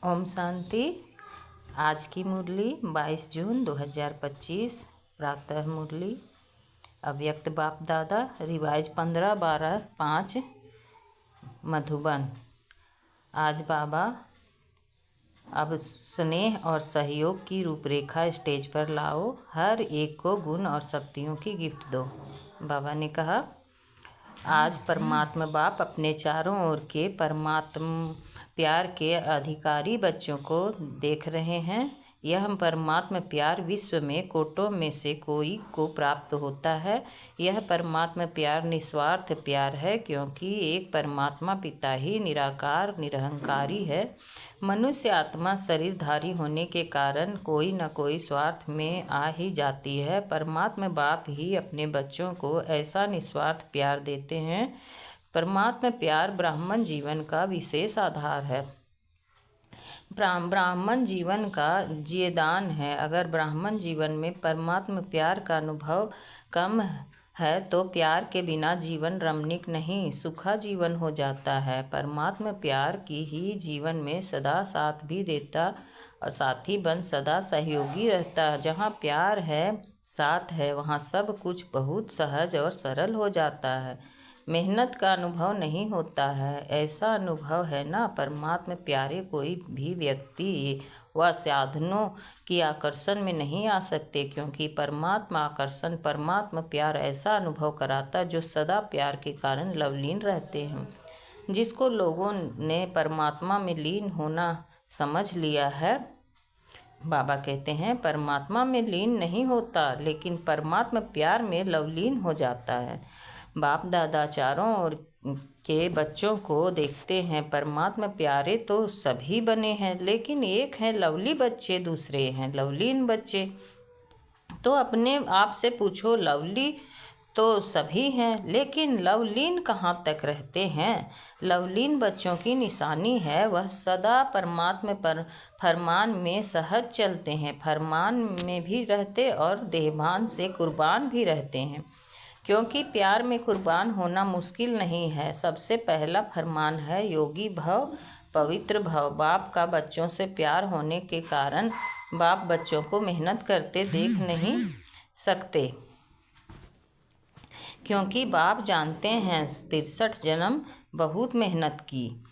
ओम शांति। आज की मुरली 22 जून 2025 प्रातः मुरली। अव्यक्त बाप दादा रिवाइज 15/12/5 मधुबन। आज बाबा अब स्नेह और सहयोग की रूपरेखा स्टेज पर लाओ, हर एक को गुण और शक्तियों की गिफ्ट दो। बाबा ने कहा, आज परमात्मा बाप अपने चारों ओर के परमात्मा प्यार के अधिकारी बच्चों को देख रहे हैं। यह परमात्मा प्यार विश्व में कोटों में से कोई को प्राप्त होता है। यह परमात्मा प्यार निस्वार्थ प्यार है, क्योंकि एक परमात्मा पिता ही निराकार निरहंकारी है। मनुष्य आत्मा शरीरधारी होने के कारण कोई न कोई स्वार्थ में आ ही जाती है। परमात्मा बाप ही अपने बच्चों को ऐसा निस्वार्थ प्यार देते हैं। परमात्मा प्यार ब्राह्मण जीवन का विशेष आधार है। ब्राह्मण जीवन का जीवदान है। अगर ब्राह्मण जीवन में परमात्मा प्यार का अनुभव कम है तो प्यार के बिना जीवन रमणीक नहीं, सूखा जीवन हो जाता है। परमात्मा प्यार की ही जीवन में सदा साथ भी देता और साथी बन सदा सहयोगी रहता है। जहाँ प्यार है, साथ है, वहाँ सब कुछ बहुत सहज और सरल हो जाता है। मेहनत का अनुभव नहीं होता है। ऐसा अनुभव है ना, परमात्मा प्यारे कोई भी व्यक्ति व साधनों की आकर्षण में नहीं आ सकते, क्योंकि परमात्मा आकर्षण परमात्मा प्यार ऐसा अनुभव कराता जो सदा प्यार के कारण लवलीन रहते हैं। जिसको लोगों ने परमात्मा में लीन होना समझ लिया है, बाबा कहते हैं परमात्मा में लीन नहीं होता, लेकिन परमात्मा प्यार में लवलीन हो जाता है। बाप दादा चारों ओर के बच्चों को देखते हैं। परमात्मा प्यारे तो सभी बने हैं, लेकिन एक हैं लवली बच्चे, दूसरे हैं लवलीन बच्चे। तो अपने आप से पूछो, लवली तो सभी हैं, लेकिन लवलीन कहाँ तक रहते हैं? लवलीन बच्चों की निशानी है वह सदा परमात्मा पर फरमान में सहज चलते हैं, फरमान में भी रहते और देहभान से कुर्बान भी रहते हैं। क्योंकि प्यार में कुर्बान होना मुश्किल नहीं है। सबसे पहला फरमान है योगी भव, पवित्र भव। बाप का बच्चों से प्यार होने के कारण बाप बच्चों को मेहनत करते देख नहीं सकते, क्योंकि बाप जानते हैं 63 जन्म बहुत मेहनत की।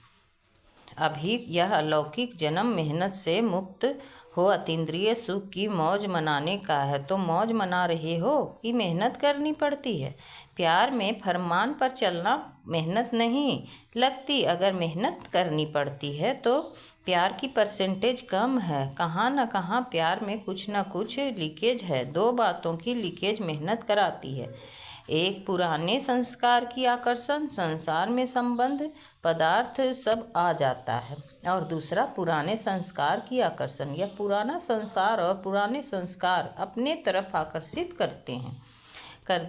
अभी यह अलौकिक जन्म मेहनत से मुक्त हो अतीन्द्रिय सुख की मौज मनाने का है। तो मौज मना रहे हो कि मेहनत करनी पड़ती है? प्यार में फरमान पर चलना मेहनत नहीं लगती। अगर मेहनत करनी पड़ती है तो प्यार की परसेंटेज कम है। कहाँ न कहाँ प्यार में कुछ न कुछ लीकेज है। दो बातों की लीकेज मेहनत कराती है। एक पुराने संस्कार की आकर्षण, संसार में संबंध पदार्थ सब आ जाता है, और दूसरा पुराने संस्कार की आकर्षण। यह पुराना संसार और पुराने संस्कार अपने तरफ आकर्षित कर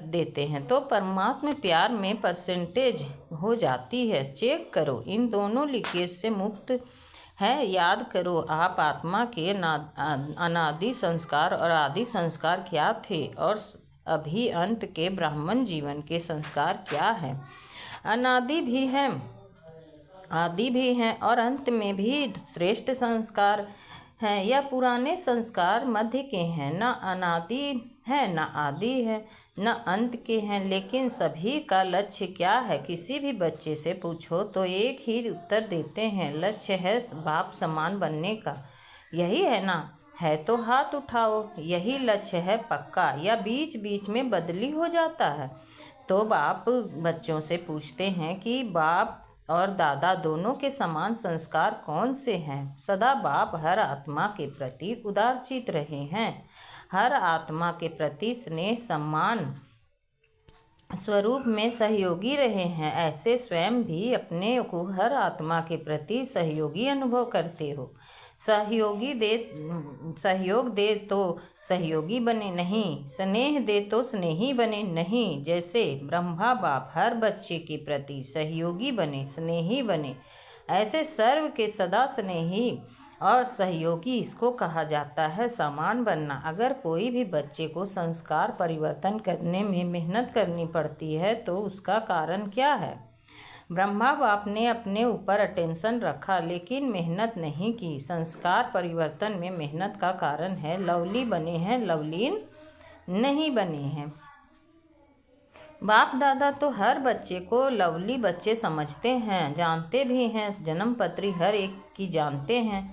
देते हैं। तो परमात्मा प्यार में परसेंटेज हो जाती है। चेक करो, इन दोनों लीकेज से मुक्त है। याद करो, आप आत्मा के अनादि संस्कार और आदि संस्कार क्या थे, और अभी अंत के ब्राह्मण जीवन के संस्कार क्या हैं? अनादि भी हैं, आदि भी हैं, और अंत में भी श्रेष्ठ संस्कार हैं। या पुराने संस्कार मध्य के हैं, न अनादि है न आदि है न अंत के हैं। लेकिन सभी का लक्ष्य क्या है? किसी भी बच्चे से पूछो तो एक ही उत्तर देते हैं, लक्ष्य है बाप समान बनने का। यही है ना? है तो हाथ उठाओ। यही लक्ष्य है पक्का, या बीच बीच में बदली हो जाता है? तो बाप बच्चों से पूछते हैं कि बाप और दादा दोनों के समान संस्कार कौन से हैं? सदा बाप हर आत्मा के प्रति उदारचित रहे हैं, हर आत्मा के प्रति स्नेह सम्मान स्वरूप में सहयोगी रहे हैं। ऐसे स्वयं भी अपने को हर आत्मा के प्रति सहयोगी अनुभव करते हो। सहयोग दे तो सहयोगी बने नहीं, स्नेह दे तो स्नेही बने नहीं। जैसे ब्रह्मा बाप हर बच्चे के प्रति सहयोगी बने, स्नेही बने, ऐसे सर्व के सदा स्नेही और सहयोगी इसको कहा जाता है समान बनना। अगर कोई भी बच्चे को संस्कार परिवर्तन करने में मेहनत करनी पड़ती है तो उसका कारण क्या है? ब्रह्मा बाप ने अपने ऊपर अटेंशन रखा लेकिन मेहनत नहीं की। संस्कार परिवर्तन में मेहनत का कारण है। लवली बने हैं, लवलीन नहीं बने हैं। बाप दादा तो हर बच्चे को लवली बच्चे समझते हैं, जानते भी हैं, जन्मपत्री हर एक की जानते हैं,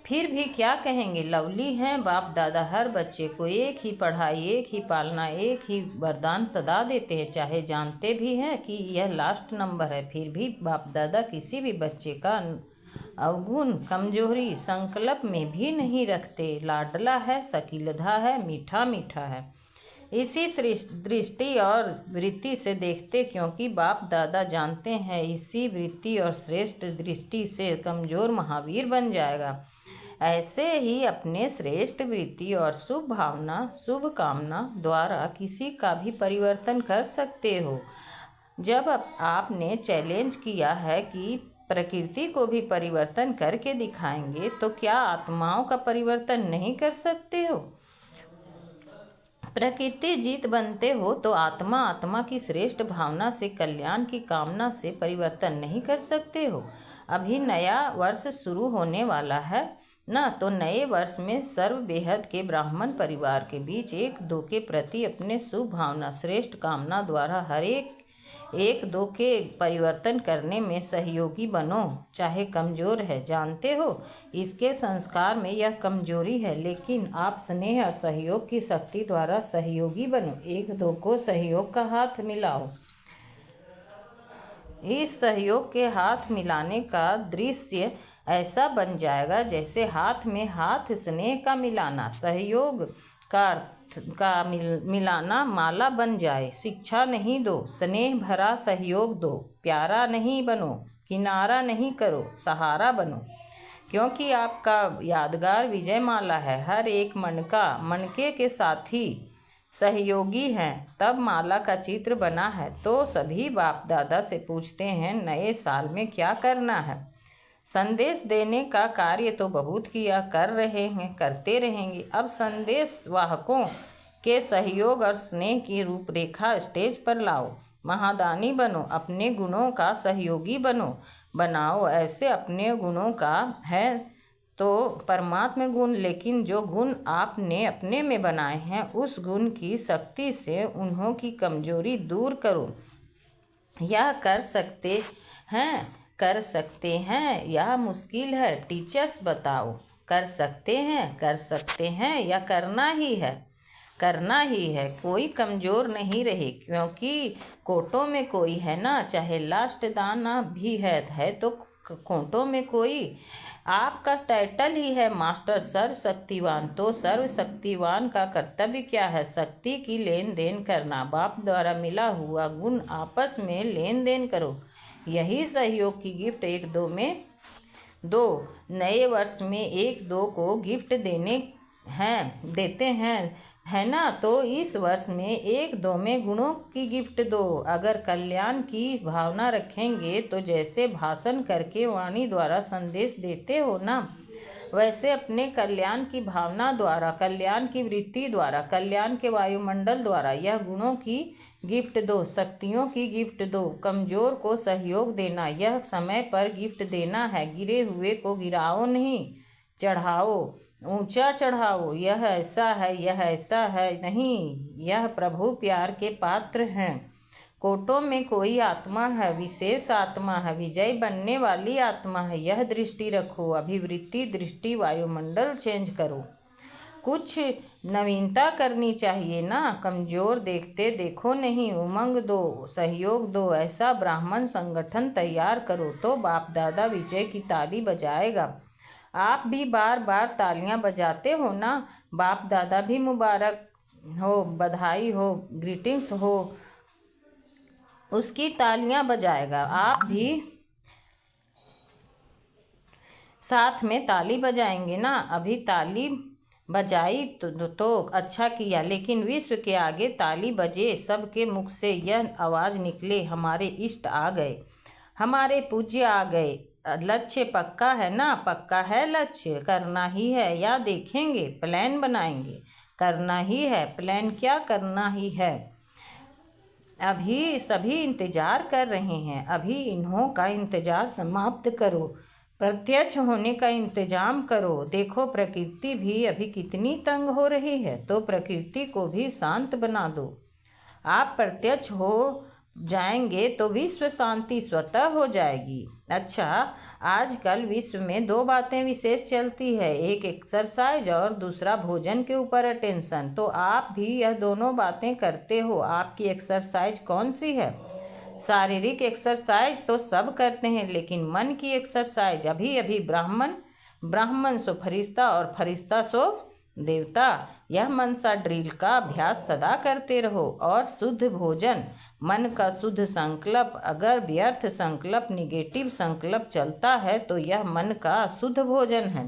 फिर भी क्या कहेंगे, लवली हैं। बाप दादा हर बच्चे को एक ही पढ़ाई, एक ही पालना, एक ही वरदान सदा देते हैं, चाहे जानते भी हैं कि यह लास्ट नंबर है, फिर भी बाप दादा किसी भी बच्चे का अवगुण, कमजोरी संकल्प में भी नहीं रखते। लाडला है, शकीलधा है, मीठा मीठा है, इसी दृष्टि और वृत्ति से देखते, क्योंकि बाप दादा जानते हैं इसी वृत्ति और श्रेष्ठ दृष्टि से कमजोर महावीर बन जाएगा। ऐसे ही अपने श्रेष्ठ वृत्ति और शुभ भावना, शुभ कामना द्वारा किसी का भी परिवर्तन कर सकते हो। जब आपने चैलेंज किया है कि प्रकृति को भी परिवर्तन करके दिखाएंगे, तो क्या आत्माओं का परिवर्तन नहीं कर सकते हो? प्रकृति जीत बनते हो तो आत्मा, आत्मा की श्रेष्ठ भावना से, कल्याण की कामना से परिवर्तन नहीं कर सकते हो? अभी नया वर्ष शुरू होने वाला है ना, तो नए वर्ष में सर्व बेहद के ब्राह्मण परिवार के बीच एक दो के प्रति अपने शुभ भावना, श्रेष्ठ कामना द्वारा हर एक दो के परिवर्तन करने में सहयोगी बनो। चाहे कमज़ोर है, जानते हो इसके संस्कार में यह कमजोरी है, लेकिन आप स्नेह और सहयोग की शक्ति द्वारा सहयोगी बनो। एक दो को सहयोग का हाथ मिलाओ। इस सहयोग के हाथ मिलाने का दृश्य ऐसा बन जाएगा जैसे हाथ में हाथ, स्नेह का मिलाना, सहयोग का मिलाना माला बन जाए। शिक्षा नहीं दो, स्नेह भरा सहयोग दो। प्यारा नहीं बनो, किनारा नहीं करो, सहारा बनो, क्योंकि आपका यादगार विजय माला है। हर एक मनके के साथी सहयोगी हैं, तब माला का चित्र बना है। तो सभी बाप दादा से पूछते हैं, नए साल में क्या करना है? संदेश देने का कार्य तो बहुत किया, कर रहे हैं, करते रहेंगे। अब संदेश वाहकों के सहयोग और स्नेह की रूपरेखा स्टेज पर लाओ। महादानी बनो, अपने गुणों का सहयोगी बनाओ। ऐसे अपने गुणों का है तो परमात्मा गुण, लेकिन जो गुण आपने अपने में बनाए हैं उस गुण की शक्ति से उन्हों की कमजोरी दूर करो। यह कर सकते हैं या मुश्किल है? टीचर्स बताओ। कर सकते हैं या करना ही है। कोई कमज़ोर नहीं रहे, क्योंकि कोटों में कोई है ना, चाहे लास्ट दाना भी है तो कोटों में कोई। आपका टाइटल ही है मास्टर सर्वशक्तिवान, तो सर्वशक्तिवान का कर्तव्य क्या है? शक्ति की लेन देन करना। बाप द्वारा मिला हुआ गुण आपस में लेन देन करो। यही सहयोग की गिफ्ट एक दो में दो। नए वर्ष में एक दो को गिफ्ट देते हैं है ना, तो इस वर्ष में एक दो में गुणों की गिफ्ट दो। अगर कल्याण की भावना रखेंगे तो जैसे भाषण करके वाणी द्वारा संदेश देते हो ना, वैसे अपने कल्याण की भावना द्वारा, कल्याण की वृत्ति द्वारा, कल्याण के वायुमंडल द्वारा यह गुणों की गिफ्ट दो, शक्तियों की गिफ्ट दो। कमज़ोर को सहयोग देना, यह समय पर गिफ्ट देना है। गिरे हुए को गिराओ नहीं, चढ़ाओ, ऊंचा चढ़ाओ। यह ऐसा है नहीं, यह प्रभु प्यार के पात्र हैं। कोटों में कोई आत्मा है, विशेष आत्मा है, विजय बनने वाली आत्मा है। यह दृष्टि रखो, अभिवृत्ति दृष्टि, वायुमंडल चेंज करो। कुछ नवीनता करनी चाहिए ना, कमज़ोर देखो नहीं, उमंग दो, सहयोग दो। ऐसा ब्राह्मण संगठन तैयार करो तो बाप दादा विजय की ताली बजाएगा। आप भी बार बार तालियां बजाते हो ना, बाप दादा भी मुबारक हो, बधाई हो, ग्रीटिंग्स हो, उसकी तालियां बजाएगा। आप भी साथ में ताली बजाएंगे ना। अभी ताली बजाई तो अच्छा किया, लेकिन विश्व के आगे ताली बजे, सबके मुख से यह आवाज़ निकले, हमारे इष्ट आ गए, हमारे पूज्य आ गए। लक्ष्य पक्का है ना? पक्का है लक्ष्य, करना ही है या देखेंगे? प्लान बनाएंगे, करना ही है। प्लान क्या, करना ही है। अभी सभी इंतजार कर रहे हैं, अभी इन्हों का इंतजार समाप्त करो, प्रत्यक्ष होने का इंतजाम करो। देखो प्रकृति भी अभी कितनी तंग हो रही है, तो प्रकृति को भी शांत बना दो। आप प्रत्यक्ष हो जाएंगे तो विश्व शांति स्वतः हो जाएगी। अच्छा, आजकल विश्व में दो बातें विशेष चलती है, एक एक्सरसाइज और दूसरा भोजन के ऊपर अटेंशन। तो आप भी यह दोनों बातें करते हो। आपकी एक्सरसाइज कौन सी है? शारीरिक एक्सरसाइज तो सब करते हैं, लेकिन मन की एक्सरसाइज अभी अभी ब्राह्मण सो फरिश्ता और फरिश्ता सो देवता। यह मनसा ड्रिल का अभ्यास सदा करते रहो। और शुद्ध भोजन, मन का शुद्ध संकल्प। अगर व्यर्थ संकल्प, निगेटिव संकल्प चलता है तो यह मन का अशुद्ध भोजन है।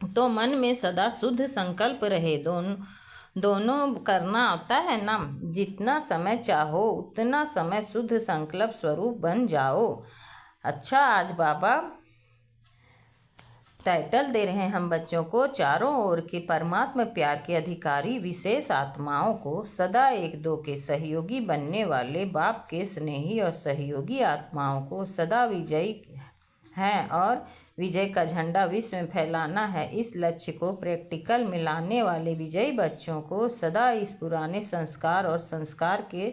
तो मन में सदा शुद्ध संकल्प रहे। दोनों करना आता है ना। जितना समय चाहो उतना समय शुद्ध संकल्प स्वरूप बन जाओ। अच्छा, आज बाबा टाइटल दे रहे हैं हम बच्चों को, चारों ओर के परमात्मा प्यार के अधिकारी विशेष आत्माओं को, सदा एक दो के सहयोगी बनने वाले बाप के स्नेही और सहयोगी आत्माओं को, सदा विजयी हैं और विजय का झंडा विश्व में फैलाना है। इस लक्ष्य को प्रैक्टिकल में लाने वाले विजयी बच्चों को, सदा इस पुराने संस्कार और संस्कार के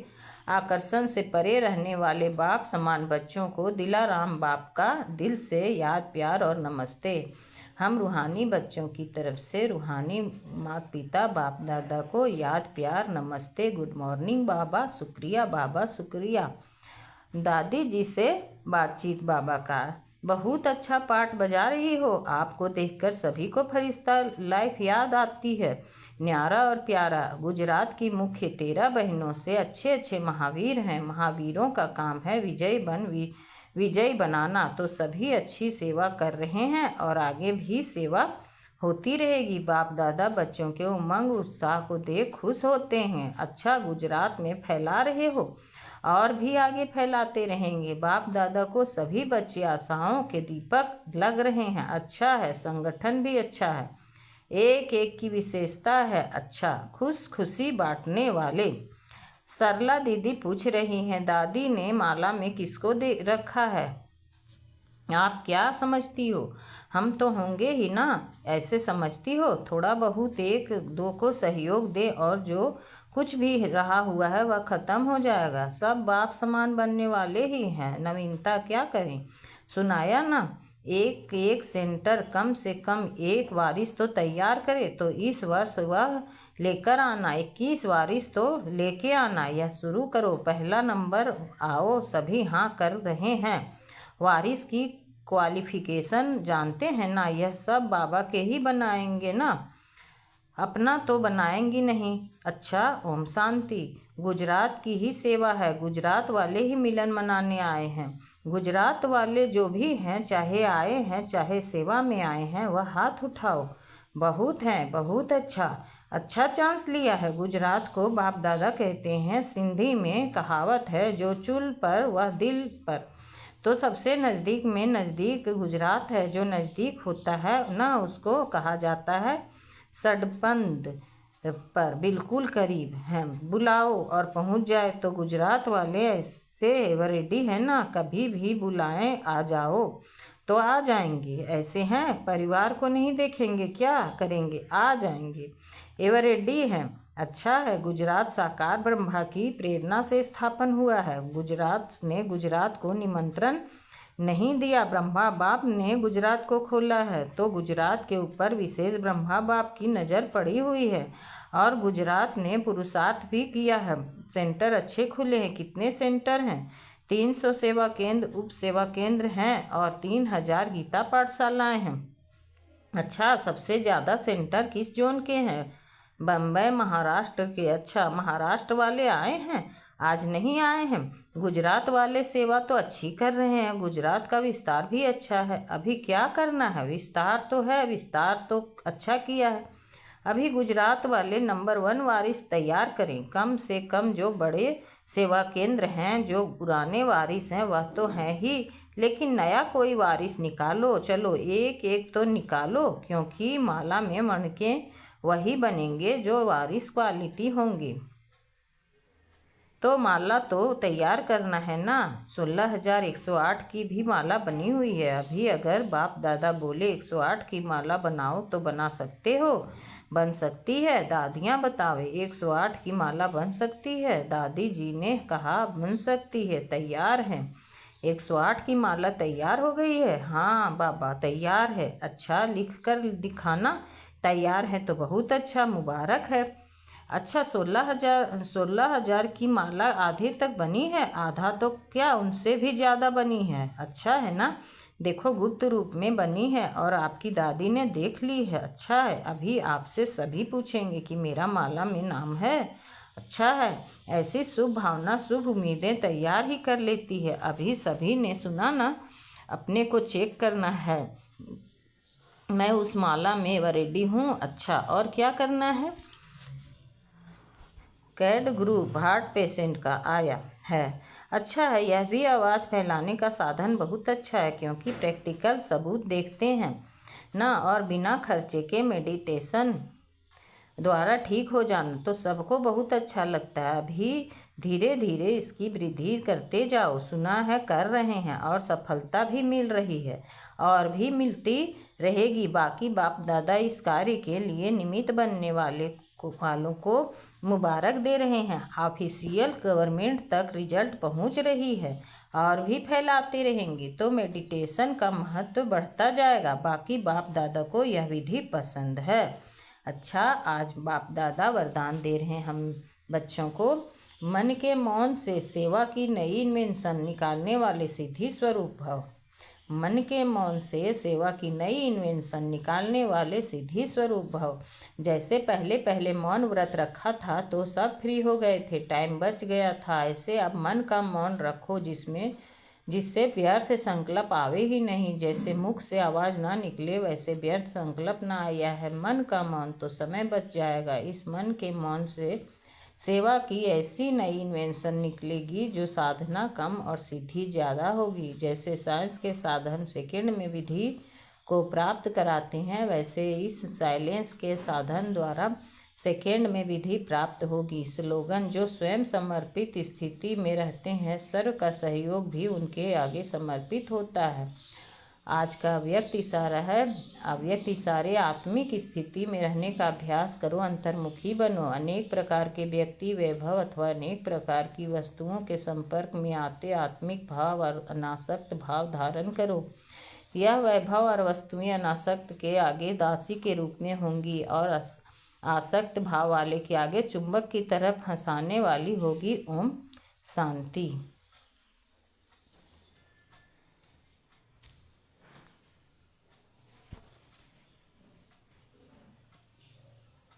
आकर्षण से परे रहने वाले बाप समान बच्चों को दिलाराम बाप का दिल से याद, प्यार और नमस्ते। हम रूहानी बच्चों की तरफ से रूहानी माता पिता बाप दादा को याद, प्यार, नमस्ते, गुड मॉर्निंग बाबा, शुक्रिया बाबा, शुक्रिया। दादी जी से बातचीत बाबा का, बहुत अच्छा पाठ बजा रही हो। आपको देखकर सभी को फरिश्ता लाइफ याद आती है। न्यारा और प्यारा। गुजरात की मुख्य 13 बहनों से अच्छे अच्छे महावीर हैं। महावीरों का काम है विजयी बनाना। तो सभी अच्छी सेवा कर रहे हैं और आगे भी सेवा होती रहेगी। बाप दादा बच्चों के उमंग उत्साह को देख खुश होते हैं। अच्छा, गुजरात में फैला रहे हो और भी आगे फैलाते रहेंगे। बाप दादा को सभी बच्चे आशाओं के दीपक लग रहे हैं। अच्छा है, संगठन भी अच्छा है, एक एक की विशेषता है। अच्छा, खुशी बांटने वाले। सरला दीदी पूछ रही हैं, दादी ने माला में किसको दे रखा है? आप क्या समझती हो? हम तो होंगे ही ना, ऐसे समझती हो? थोड़ा बहुत एक दो को सहयोग दे और जो कुछ भी रहा हुआ है वह खत्म हो जाएगा। सब बाप समान बनने वाले ही हैं। नवीनता क्या करें? सुनाया ना, एक सेंटर कम से कम एक वारिस तो तैयार करे। तो इस वर्ष वह लेकर आना, 21 वारिस तो लेके आना। यह शुरू करो, पहला नंबर आओ। सभी हाँ कर रहे हैं। वारिस की क्वालिफिकेशन जानते हैं ना, यह सब बाबा के ही बनाएंगे ना, अपना तो बनाएंगी नहीं। अच्छा, ओम शांति। गुजरात की ही सेवा है, गुजरात वाले ही मिलन मनाने आए हैं। गुजरात वाले जो भी हैं, चाहे आए हैं चाहे सेवा में आए हैं, वह हाथ उठाओ। बहुत हैं, बहुत अच्छा चांस लिया है। गुजरात को बाप दादा कहते हैं। सिंधी में कहावत है, जो चुल पर वह दिल पर। तो सबसे नज़दीक में नज़दीक गुजरात है। जो नज़दीक होता है ना, उसको कहा जाता है सडपंद पर बिल्कुल करीब हैं। बुलाओ और पहुंच जाए। तो गुजरात वाले ऐसे एवरेडी है ना, कभी भी बुलाएं आ जाओ तो आ जाएंगे। ऐसे हैं, परिवार को नहीं देखेंगे, क्या करेंगे, आ जाएंगे, एवरेडी हैं। अच्छा है, गुजरात साकार ब्रह्मा की प्रेरणा से स्थापन हुआ है। गुजरात ने गुजरात को निमंत्रण नहीं दिया, ब्रह्मा बाप ने गुजरात को खोला है। तो गुजरात के ऊपर विशेष ब्रह्मा बाप की नज़र पड़ी हुई है और गुजरात ने पुरुषार्थ भी किया है। सेंटर अच्छे खुले हैं। कितने सेंटर हैं? 300 सेवा केंद्र, उप सेवा केंद्र हैं और 3000 गीता पाठशालाएँ हैं। अच्छा, सबसे ज़्यादा सेंटर किस जोन के हैं? बम्बई, महाराष्ट्र के। अच्छा, महाराष्ट्र वाले आए हैं? आज नहीं आए हैं। गुजरात वाले सेवा तो अच्छी कर रहे हैं। गुजरात का विस्तार भी अच्छा है। अभी क्या करना है? विस्तार तो है, विस्तार तो अच्छा किया है। अभी गुजरात वाले नंबर 1 वारिस तैयार करें। कम से कम जो बड़े सेवा केंद्र हैं, जो पुराने वारिस हैं वह तो हैं ही, लेकिन नया कोई वारिस निकालो। चलो एक एक तो निकालो, क्योंकि माला में मणके वही बनेंगे जो वारिस क्वालिटी होंगे। तो माला तो तैयार करना है ना। 16,108 की भी माला बनी हुई है। अभी अगर बाप दादा बोले 108 की माला बनाओ तो बना सकते हो? बन सकती है। दादियाँ बतावे 108 की माला बन सकती है? दादी जी ने कहा बन सकती है, तैयार है। 108 की माला तैयार हो गई है? हाँ बाबा तैयार है। अच्छा लिख कर दिखाना। तैयार है तो बहुत अच्छा, मुबारक है। अच्छा 16,000 की माला आधे तक बनी है? आधा तो क्या उनसे भी ज़्यादा बनी है। अच्छा है ना। देखो गुप्त रूप में बनी है और आपकी दादी ने देख ली है। अच्छा है। अभी आपसे सभी पूछेंगे कि मेरा माला में नाम है। अच्छा है। ऐसी शुभ भावना शुभ उम्मीदें तैयार ही कर लेती है। अभी सभी ने सुना ना। अपने को चेक करना है। मैं उस माला में रेडी हूँ। अच्छा और क्या करना है? कैड ग्रुप हार्ट पेशेंट का आया है। अच्छा है। यह भी आवाज़ फैलाने का साधन बहुत अच्छा है, क्योंकि प्रैक्टिकल सबूत देखते हैं ना, और बिना खर्चे के मेडिटेशन द्वारा ठीक हो जाना तो सबको बहुत अच्छा लगता है। अभी धीरे धीरे इसकी वृद्धि करते जाओ। सुना है कर रहे हैं और सफलता भी मिल रही है और भी मिलती रहेगी। बाकी बाप दादा इस कार्य के लिए निमित्त बनने वालों को मुबारक दे रहे हैं। ऑफिशियल गवर्नमेंट तक रिजल्ट पहुंच रही है और भी फैलाते रहेंगे तो मेडिटेशन का महत्व बढ़ता जाएगा। बाकी बाप दादा को यह विधि पसंद है। अच्छा आज बाप दादा वरदान दे रहे हैं हम बच्चों को। मन के मौन से सेवा की नई इन्वेंशन निकालने वाले सिद्धि स्वरूप भव। मन के मौन से सेवा की नई इन्वेंशन निकालने वाले सिद्धि स्वरूप भव। जैसे पहले पहले मौन व्रत रखा था तो सब फ्री हो गए थे, टाइम बच गया था। ऐसे अब मन का मौन रखो जिससे व्यर्थ संकल्प आवे ही नहीं। जैसे मुख से आवाज़ ना निकले वैसे व्यर्थ संकल्प ना आया है। मन का मौन तो समय बच जाएगा। इस मन के मौन से सेवा की ऐसी नई इन्वेंशन निकलेगी जो साधना कम और सिद्धि ज़्यादा होगी। जैसे साइंस के साधन सेकंड में विधि को प्राप्त कराते हैं, वैसे इस साइलेंस के साधन द्वारा सेकेंड में विधि प्राप्त होगी। स्लोगन जो स्वयं समर्पित स्थिति में रहते हैं, सर्व का सहयोग भी उनके आगे समर्पित होता है। आज का अव्यक्त इशारा है। अव्यक्त इशारे आत्मिक स्थिति में रहने का अभ्यास करो, अंतर्मुखी बनो। अनेक प्रकार के व्यक्ति वैभव अथवा अनेक प्रकार की वस्तुओं के संपर्क में आते आत्मिक भाव और अनासक्त भाव धारण करो। यह वैभव और वस्तुएं अनासक्त के आगे दासी के रूप में होंगी और आसक्त भाव वाले के आगे चुंबक की तरफ हंसाने वाली होगी। ओम शांति।